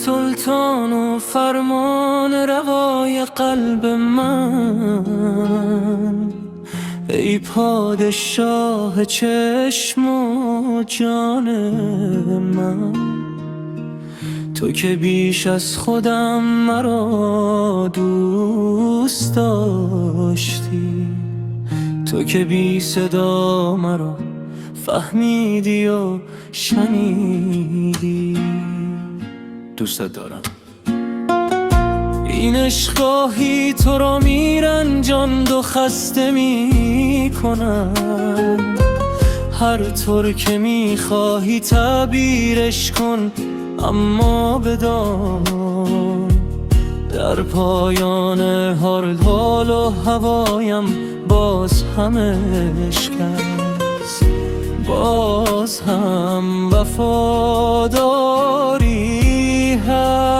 سلطان و فرمان روای قلب من، ای پادشاه چشم و جان من. تو که بیش از خودم مرا دوست داشتی، تو که بی صدا مرا فهمیدی و شنیدی. دوستت دارم. این عشقاهی تو را میرنجاند و خسته میکنند. هر طور که میخواهی تعبیرش کن، اما بدان در پایان هر حال و هوایم باز هم عشق است، باز هم وفاداری هست.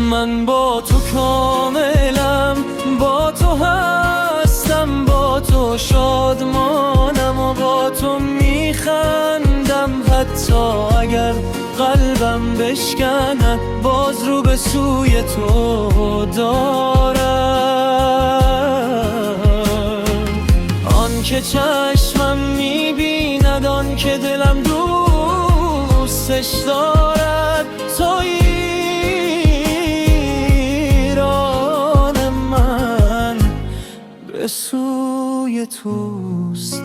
من با تو کاملم، با تو هستم، با تو شادمانم و با تو میخندم. حتی اگر قلبم بشکند، باز رو به سوی تو دارم. آن که چشمم میبیند، آن که دلم دوستش دارد، تویی راه من به سوی توست.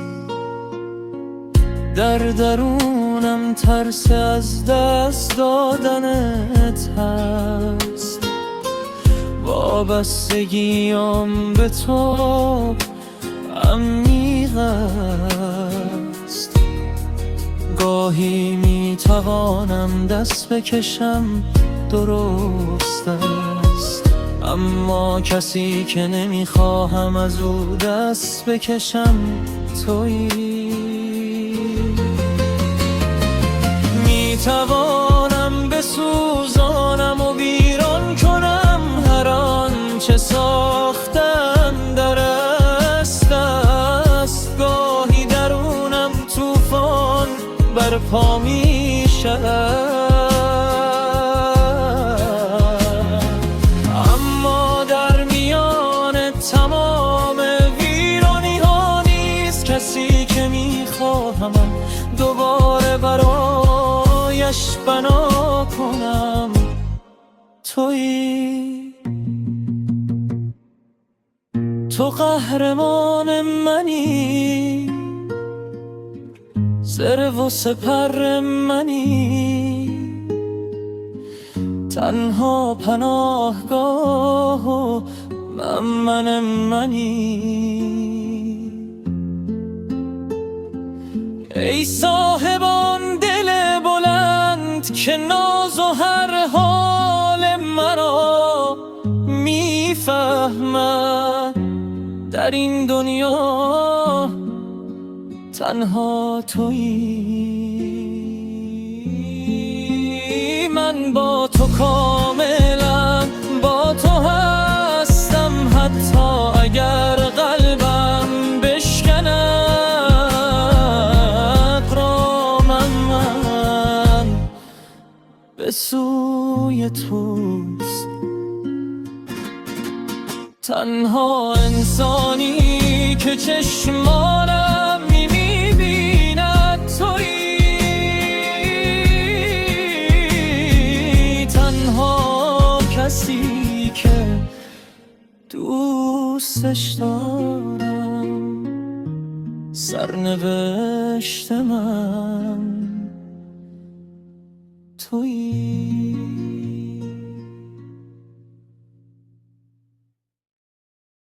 در درونم ترس از دست دادنت هست، وابستگیام به تو عمیق است. گاهی میتوانم دست بکشم، درست است، اما کسی که نمیخواهم از او دست بکشم تویی. میتوانم بسوزانم و ویران کنم هر آنچه ساختن در است. گاهی درونم طوفان برپا میشود، اما در میان تمام ویرانی ها نیست کسی که میخواهم دوباره برایش بنا کنم. تویی، تو قهرمان منی، زره و سپر منی، تنها پناهگاه و مأمن منی. ای صاحبان دل بلند که ناز و هر حال مرا میفهمد، در این دنیا تنها تویی. من با تو کاملم، با تو هستم، حتی اگر قلبم بشکند. راه من به سوی توست. تنها انسانی که چشمانم میبیند تویی. تنها کسی که دوستش دارم، سرنوشت من تویی.